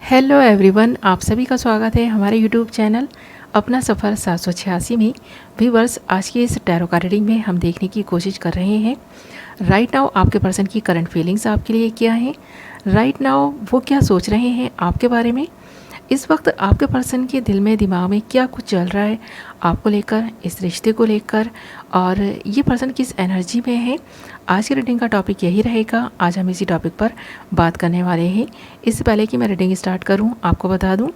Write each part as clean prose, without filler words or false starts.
Hello everyone, आप सभी का स्वागत है हमारे यूट्यूब चैनल अपना सफ़र 786 में। व्यूअर्स, आज की इस टैरो कार्ड रीडिंग में हम देखने की कोशिश कर रहे हैं राइट नाउ आपके पर्सन की करंट फीलिंग्स आपके लिए क्या है। राइट नाउ वो क्या सोच रहे हैं आपके बारे में। इस वक्त आपके पर्सन के दिल में दिमाग में क्या कुछ चल रहा है आपको लेकर, इस रिश्ते को लेकर, और ये पर्सन किस एनर्जी में है। आज की रीडिंग का टॉपिक यही रहेगा। आज हम इसी टॉपिक पर बात करने वाले हैं। इससे पहले कि मैं रीडिंग स्टार्ट करूं, आपको बता दूं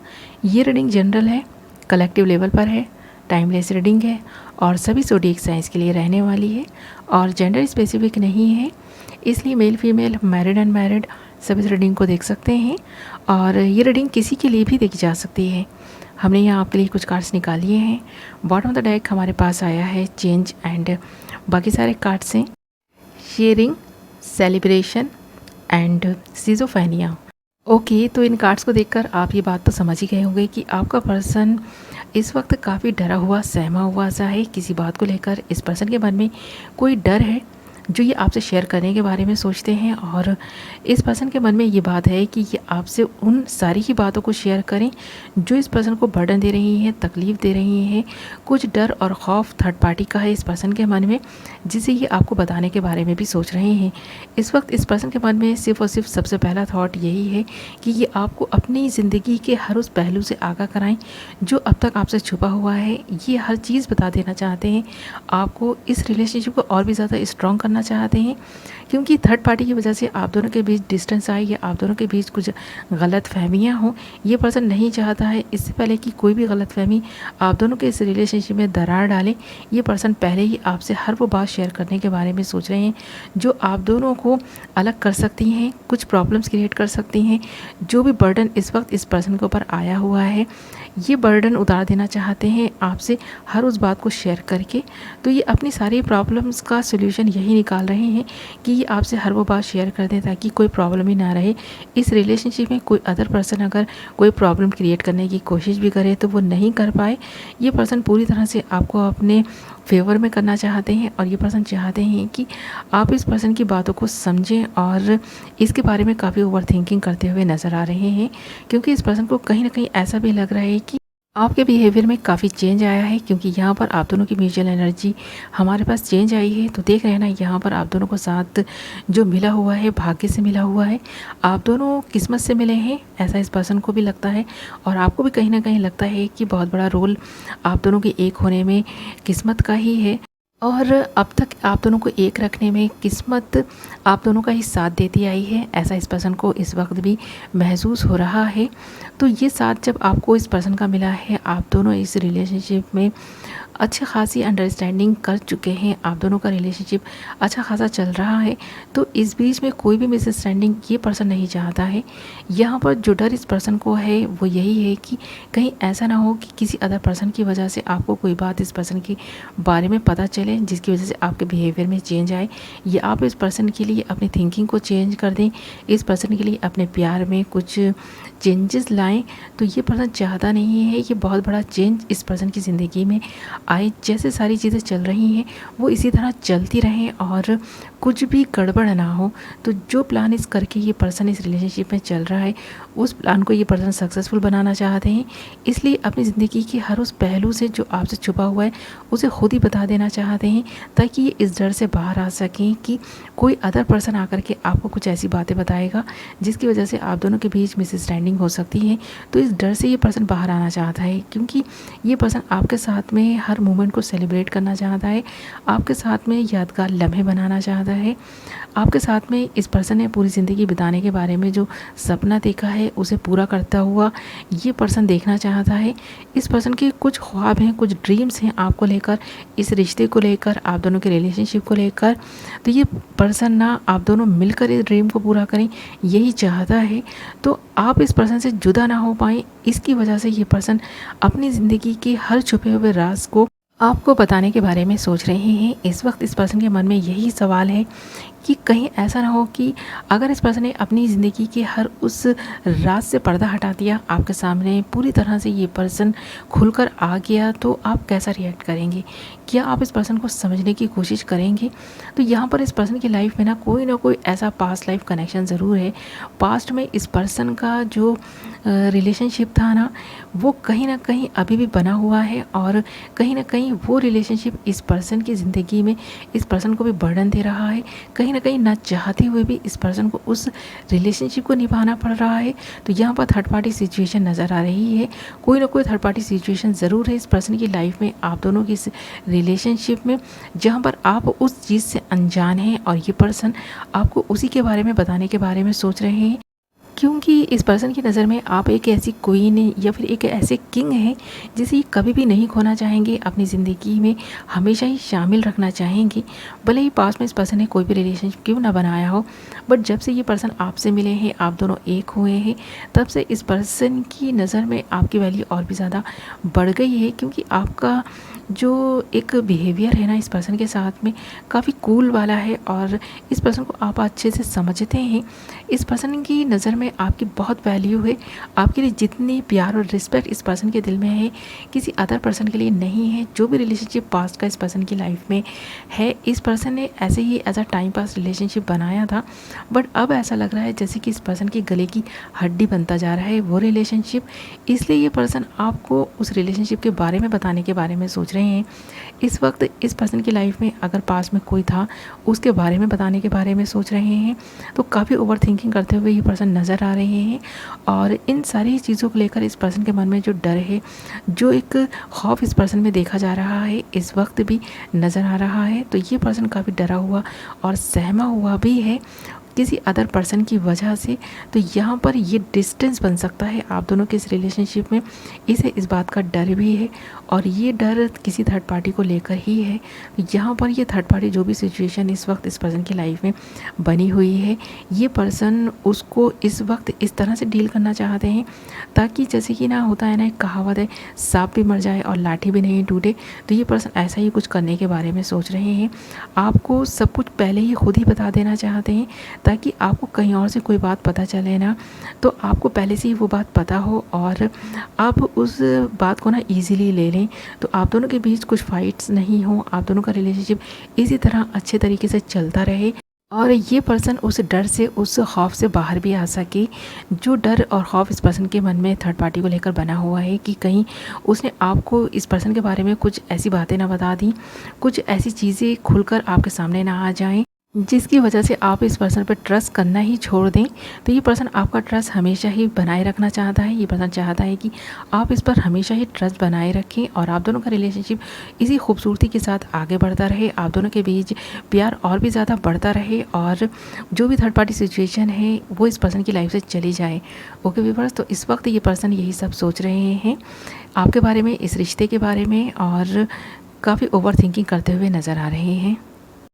ये रीडिंग जनरल है, कलेक्टिव लेवल पर है, टाइमलेस रीडिंग है और सभी ज़ोडिएक साइंस के लिए रहने वाली है और जेंडर स्पेसिफिक नहीं है। इसलिए मेल फीमेल, मैरिड अनमैरिड सभी इस रीडिंग को देख सकते हैं और ये रीडिंग किसी के लिए भी देखी जा सकती है। हमने यहाँ आपके लिए कुछ कार्ड्स निकालिए हैं। बॉटम ऑफ द डेक हमारे पास आया है चेंज एंड बाकी सारे कार्ड्स हैं sharing, celebration and schizophrenia. Okay, तो इन कार्ड्स को देखकर आप ये बात तो समझ ही गए होंगे कि आपका पर्सन इस वक्त काफ़ी डरा हुआ, सहमा हुआ सा है। किसी बात को लेकर इस पर्सन के मन में कोई डर है जो ये आपसे शेयर करने के बारे में सोचते हैं और इस पर्सन के मन में ये बात है कि ये आपसे उन सारी ही बातों को शेयर करें जो इस पर्सन को बर्डन दे रही हैं, तकलीफ़ दे रही हैं। कुछ डर और खौफ थर्ड पार्टी का है इस पर्सन के मन में, जिसे ये आपको बताने के बारे में भी सोच रहे हैं। इस वक्त इस पर्सन के मन में सिर्फ़ और सिर्फ सबसे पहला थॉट यही है कि ये आपको अपनी ज़िंदगी के हर उस पहलू से आगाह कराएं जो अब तक आपसे छुपा हुआ है। ये हर चीज़ बता देना चाहते हैं, आपको इस रिलेशनशिप को और भी ज़्यादा स्ट्रॉन्ग करना चाहते हैं, क्योंकि थर्ड पार्टी की वजह से आप दोनों के बीच डिस्टेंस आए या आप दोनों के बीच कुछ गलत फहमियाँ हों। ये पर्सन नहीं चाहता है इससे पहले कि कोई भी गलत फहमी आप दोनों के इस रिलेशनशिप में दरार डाले। ये पर्सन पहले ही आपसे हर वो बात शेयर करने के बारे में सोच रहे हैं जो आप दोनों को अलग कर सकती हैं, कुछ प्रॉब्लम्स क्रिएट कर सकती हैं। जो भी बर्डन इस वक्त इस पर्सन के ऊपर आया हुआ है, ये बर्डन उतार देना चाहते हैं आपसे हर उस बात को शेयर करके। तो ये अपनी सारी प्रॉब्लम्स का सोल्यूशन यही निकाल रहे हैं कि ये आपसे हर वो बात शेयर कर दें ताकि कोई प्रॉब्लम ही ना रहे इस रिलेशनशिप में। कोई अदर पर्सन अगर कोई प्रॉब्लम क्रिएट करने की कोशिश भी करे तो वो नहीं कर पाए। ये पर्सन पूरी तरह से आपको अपने फेवर में करना चाहते हैं और ये पर्सन चाहते हैं कि आप इस पर्सन की बातों को समझें और इसके बारे में काफ़ी ओवर थिंकिंग करते हुए नज़र आ रहे हैं, क्योंकि इस पर्सन को कहीं ना कहीं ऐसा भी लग रहा है कि आपके बिहेवियर में काफ़ी चेंज आया है। क्योंकि यहाँ पर आप दोनों की म्यूचुअल एनर्जी हमारे पास चेंज आई है। तो देख रहे हैं ना, यहाँ पर आप दोनों को साथ जो मिला हुआ है भाग्य से मिला हुआ है, आप दोनों किस्मत से मिले हैं, ऐसा इस पर्सन को भी लगता है और आपको भी कहीं ना कहीं लगता है कि बहुत बड़ा रोल आप दोनों के एक होने में किस्मत का ही है और अब तक आप दोनों को एक रखने में किस्मत आप दोनों का ही साथ देती आई है, ऐसा इस पर्सन को इस वक्त भी महसूस हो रहा है। तो ये साथ जब आपको इस पर्सन का मिला है, आप दोनों इस रिलेशनशिप में अच्छी खासी अंडरस्टैंडिंग कर चुके हैं, आप दोनों का रिलेशनशिप अच्छा खासा चल रहा है। तो इस बीच में कोई भी मिसअंडरस्टैंडिंग ये पर्सन नहीं चाहता है। यहाँ पर जो डर इस पर्सन को है वो यही है कि कहीं ऐसा ना हो कि किसी अदर पर्सन की वजह से आपको कोई बात इस पर्सन के बारे में पता चले जिसकी वजह से आपके बिहेवियर में चेंज आए, या आप इस पर्सन के लिए अपनी थिंकिंग को चेंज कर दें, इस पर्सन के लिए अपने प्यार में कुछ चेंजेस लाएं। तो ये पर्सन चाहता नहीं है ये बहुत बड़ा चेंज इस पर्सन की ज़िंदगी में आए। जैसे सारी चीज़ें चल रही हैं वो इसी तरह चलती रहें और कुछ भी गड़बड़ ना हो। तो जो प्लान इस करके ये पर्सन इस रिलेशनशिप में चल रहा है, उस प्लान को ये पर्सन सक्सेसफुल बनाना चाहते हैं। इसलिए अपनी ज़िंदगी के हर उस पहलू से जो आपसे छुपा हुआ है उसे खुद ही बता देना चाहते हैं, ताकि ये इस डर से बाहर आ सकें कि कोई अदर पर्सन आकर के आपको कुछ ऐसी बातें बताएगा जिसकी वजह से आप दोनों के बीच मिसअंडरस्टैंडिंग हो सकती है। तो इस डर से ये पर्सन बाहर आना चाहता है, क्योंकि ये पर्सन आपके साथ में हर मोमेंट को सेलिब्रेट करना चाहता है, आपके साथ में यादगार लम्हे बनाना चाहता है। आपके साथ में इस पर्सन ने पूरी ज़िंदगी बिताने के बारे में जो सपना देखा है उसे पूरा करता हुआ ये पर्सन देखना चाहता है। इस पर्सन के कुछ ख्वाब हैं, कुछ ड्रीम्स हैं आपको लेकर, इस रिश्ते को लेकर, आप दोनों के रिलेशनशिप को लेकर। तो ये पर्सन ना आप दोनों मिलकर इस ड्रीम को पूरा करें यही चाहता है। तो आप इस पर्सन से जुदा ना हो पाएँ, इसकी वजह से ये पर्सन अपनी ज़िंदगी के हर छुपे हुए राज को आपको बताने के बारे में सोच रहे हैं। इस वक्त इस पर्सन के मन में यही सवाल है कि कहीं ऐसा ना हो कि अगर इस पर्सन ने अपनी ज़िंदगी के हर उस राज से पर्दा हटा दिया, आपके सामने पूरी तरह से ये पर्सन खुलकर आ गया, तो आप कैसा रिएक्ट करेंगे? क्या आप इस पर्सन को समझने की कोशिश करेंगे? तो यहाँ पर इस पर्सन की लाइफ में ना कोई ऐसा पास्ट लाइफ कनेक्शन ज़रूर है। पास्ट में इस पर्सन का जो रिलेशनशिप था ना, वो कहीं न कहीं अभी भी बना हुआ है, और कहीं न कहीं वो रिलेशनशिप इस पर्सन की ज़िंदगी में इस पर्सन को भी बर्डन दे रहा है। कहीं न कहीं ना चाहते हुए भी इस पर्सन को उस रिलेशनशिप को निभाना पड़ रहा है। तो यहाँ पर थर्ड पार्टी सिचुएशन नज़र आ रही है। कोई ना कोई थर्ड पार्टी सिचुएशन ज़रूर है इस पर्सन की लाइफ में, आप दोनों की इस रिलेशनशिप में, जहाँ पर आप उस चीज़ से अनजान हैं और ये पर्सन आपको उसी के बारे में बताने के बारे में सोच रहे हैं। क्योंकि इस पर्सन की नज़र में आप एक ऐसी क्वीन या फिर एक ऐसे किंग हैं जिसे ये कभी भी नहीं खोना चाहेंगे, अपनी ज़िंदगी में हमेशा ही शामिल रखना चाहेंगे। भले ही पास में इस पर्सन ने कोई भी रिलेशनशिप क्यों ना बनाया हो, बट जब से ये पर्सन आपसे मिले हैं, आप दोनों एक हुए हैं, तब से इस पर्सन की नज़र में आपकी वैल्यू और भी ज़्यादा बढ़ गई है। क्योंकि आपका जो एक बिहेवियर है ना इस पर्सन के साथ में काफ़ी कूल वाला है, और इस पर्सन को आप अच्छे से समझते हैं। इस पर्सन की नज़र में आपकी बहुत वैल्यू है। आपके लिए जितनी प्यार और रिस्पेक्ट इस पर्सन के दिल में है, किसी अदर पर्सन के लिए नहीं है। जो भी रिलेशनशिप पास्ट का इस पर्सन की लाइफ में है, इस पर्सन ने ऐसे ही as a time pass relationship बनाया था, बट अब ऐसा लग रहा है जैसे कि इस पर्सन की गले की हड्डी बनता जा रहा है वो रिलेशनशिप। इसलिए ये पर्सन आपको उस रिलेशनशिप के बारे में बताने के बारे में सोच रहे हैं। इस वक्त इस पर्सन की लाइफ में अगर पास में कोई था, उसके बारे में बताने के बारे में सोच रहे हैं। तो काफ़ी ओवर थिंकिंग करते हुए ये पर्सन नज़र आ रहे हैं, और इन सारी चीज़ों को लेकर इस पर्सन के मन में जो डर है, जो एक खौफ इस पर्सन में देखा जा रहा है, इस वक्त भी नज़र आ रहा है। तो ये पर्सन काफ़ी डरा हुआ और सहमा हुआ भी है किसी अदर पर्सन की वजह से। तो यहाँ पर ये डिस्टेंस बन सकता है आप दोनों के इस रिलेशनशिप में। इसे इस बात का डर भी है, और ये डर किसी थर्ड पार्टी को लेकर ही है। यहाँ पर ये थर्ड पार्टी जो भी सिचुएशन इस वक्त इस पर्सन की लाइफ में बनी हुई है, ये पर्सन उसको इस वक्त इस तरह से डील करना चाहते हैं, ताकि जैसे कि ना होता है ना, एक कहावत है, सांप भी मर जाए और लाठी भी नहीं टूटे। तो ये पर्सन ऐसा ही कुछ करने के बारे में सोच रहे हैं। आपको सब कुछ पहले ही खुद ही बता देना चाहते हैं, ताकि आपको कहीं और से कोई बात पता चले ना, तो आपको पहले से ही वो बात पता हो, और आप उस बात को ना ईज़िली ले लें। तो आप दोनों के बीच कुछ फाइट्स नहीं हो, आप दोनों का रिलेशनशिप इसी तरह अच्छे तरीके से चलता रहे, और ये पर्सन उस डर से, उस खौफ से बाहर भी आ सके। जो डर और खौफ इस पर्सन के मन में थर्ड पार्टी को लेकर बना हुआ है, कि कहीं उसने आपको इस पर्सन के बारे में कुछ ऐसी बातें ना बता दी, कुछ ऐसी चीज़ें खुलकर आपके सामने ना आ जाएं, जिसकी वजह से आप इस पर्सन पर ट्रस्ट करना ही छोड़ दें। तो ये पर्सन आपका ट्रस्ट हमेशा ही बनाए रखना चाहता है। ये पर्सन चाहता है कि आप इस पर हमेशा ही ट्रस्ट बनाए रखें, और आप दोनों का रिलेशनशिप इसी खूबसूरती के साथ आगे बढ़ता रहे, आप दोनों के बीच प्यार और भी ज़्यादा बढ़ता रहे, और जो भी थर्ड पार्टी सिचुएशन है वो इस पर्सन की लाइफ से चली जाए। ओके व्यूअर्स, तो इस वक्त ये पर्सन यही सब सोच रहे हैं आपके बारे में, इस रिश्ते के बारे में, और काफ़ी ओवर थिंकिंग करते हुए नज़र आ रहे हैं।